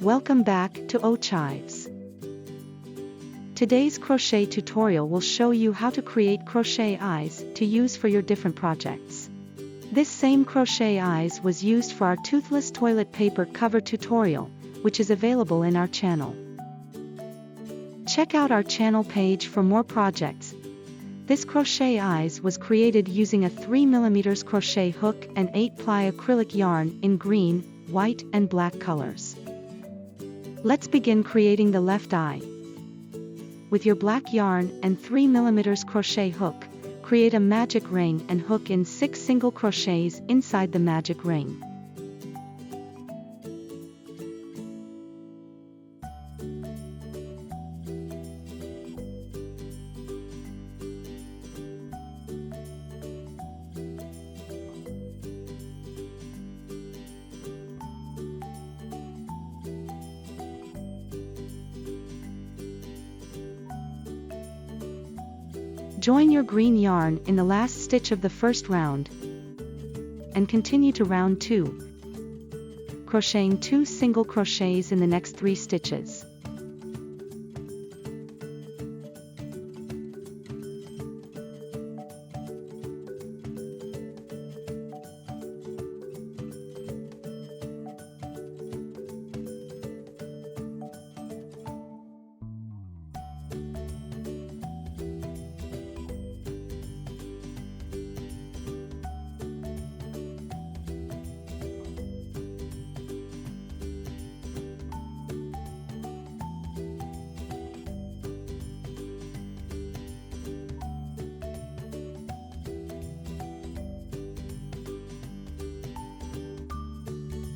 Welcome back to Chives. Today's crochet tutorial will show you how to create crochet eyes to use for your different projects. This same crochet eyes was used for our toothless toilet paper cover tutorial, which is available in our channel. Check out our channel page for more projects. This crochet eyes was created using a 3mm crochet hook and 8-ply acrylic yarn in green, white and black colors. Let's begin creating the left eye. With your black yarn and 3mm crochet hook, create a magic ring and hook in 6 single crochets inside the magic ring. Join your green yarn in the last stitch of the first round and continue to round 2, crocheting 2 single crochets in the next 3 stitches.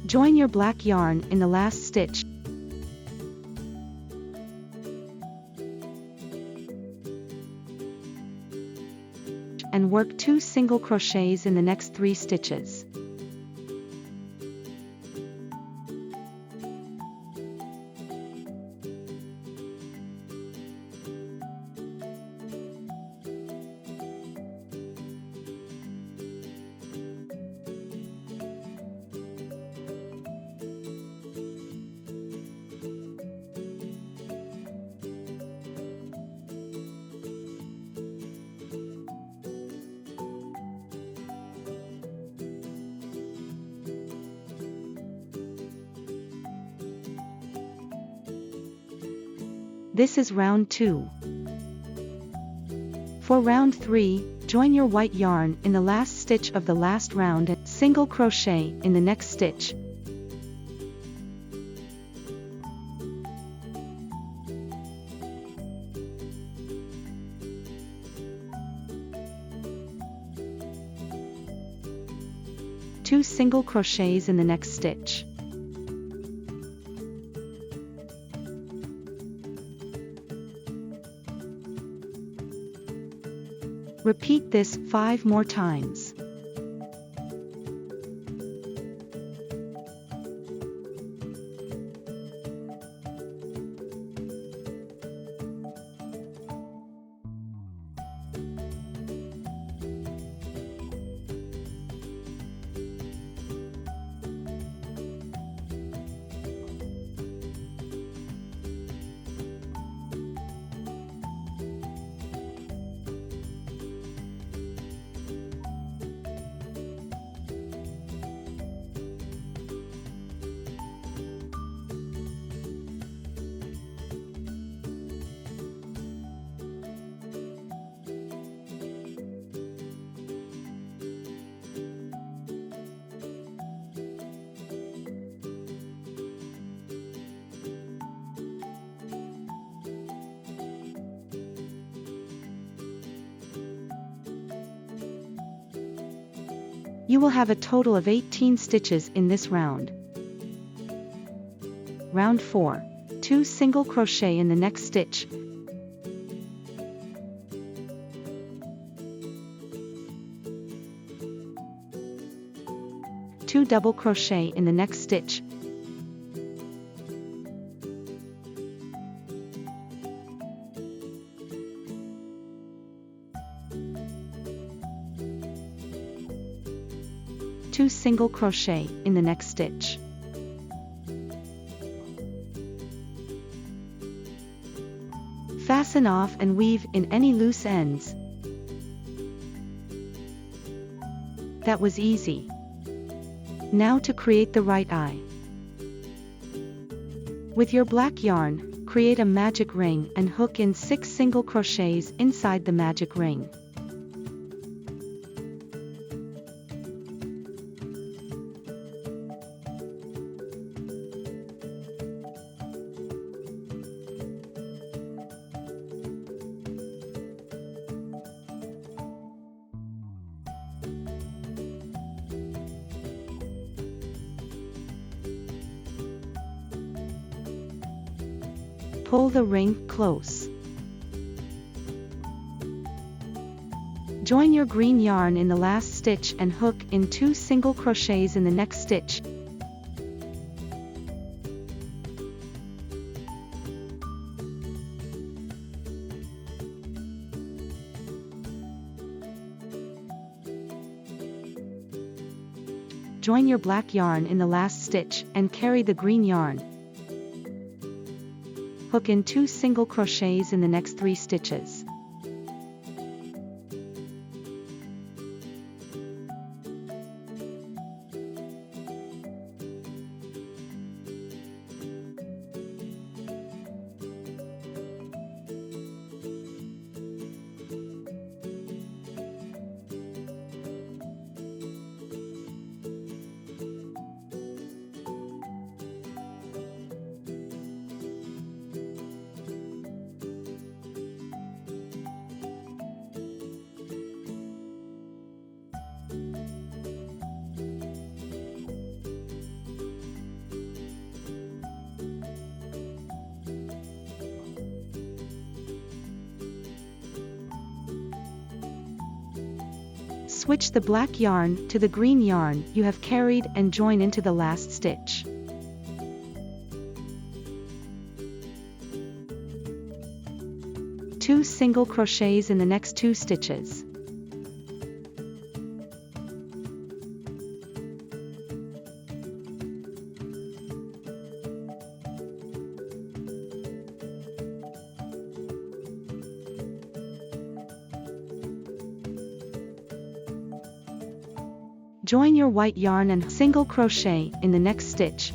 Join your black yarn in the last stitch and work 2 single crochets in the next 3 stitches. This is round 2. For round 3, join your white yarn in the last stitch of the last round and single crochet in the next stitch. Two single crochets in the next stitch. Repeat this 5 more times. You will have a total of 18 stitches in this round. Round 4. 2 single crochet in the next stitch. Two double crochet in the next stitch. Two single crochet in the next stitch. Fasten off and weave in any loose ends. That was easy. Now to create the right eye. With your black yarn, create a magic ring and hook in 6 single crochets inside the magic ring. Pull the ring close. Join your green yarn in the last stitch and hook in 2 single crochets in the next stitch. Join your black yarn in the last stitch and carry the green yarn. Hook in 2 single crochets in the next 3 stitches. Switch the black yarn to the green yarn you have carried and join into the last stitch. Two single crochets in the next 2 stitches. Join your white yarn and single crochet in the next stitch.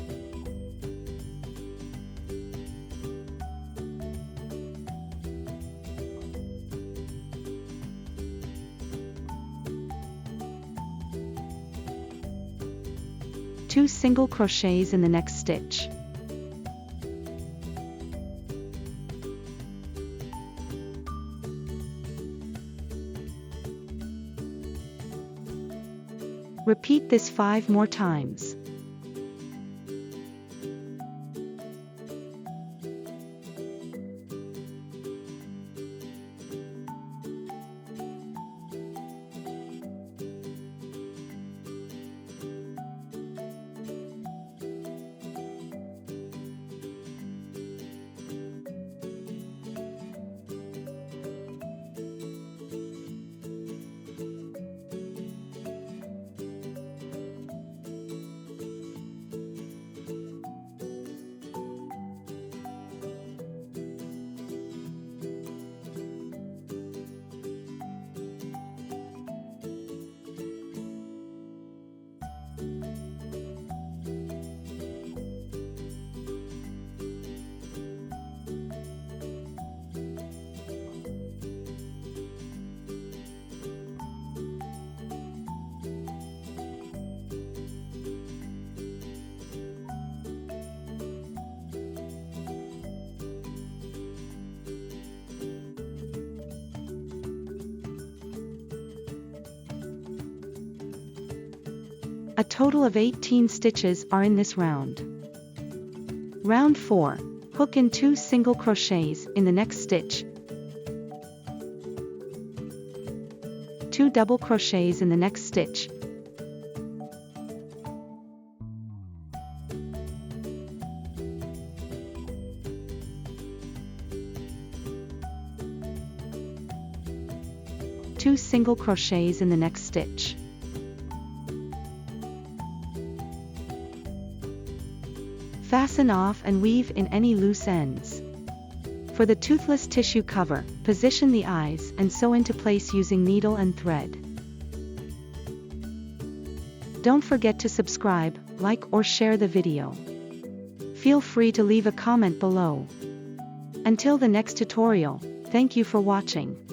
Two single crochets in the next stitch. Repeat this 5 more times. A total of 18 stitches are in this round. Round 4. Hook in 2 single crochets in the next stitch. 2 double crochets in the next stitch. Two single crochets in the next stitch. Fasten off and weave in any loose ends. For the toothless tissue cover, position the eyes and sew into place using needle and thread. Don't forget to subscribe, like or share the video. Feel free to leave a comment below. Until the next tutorial, thank you for watching.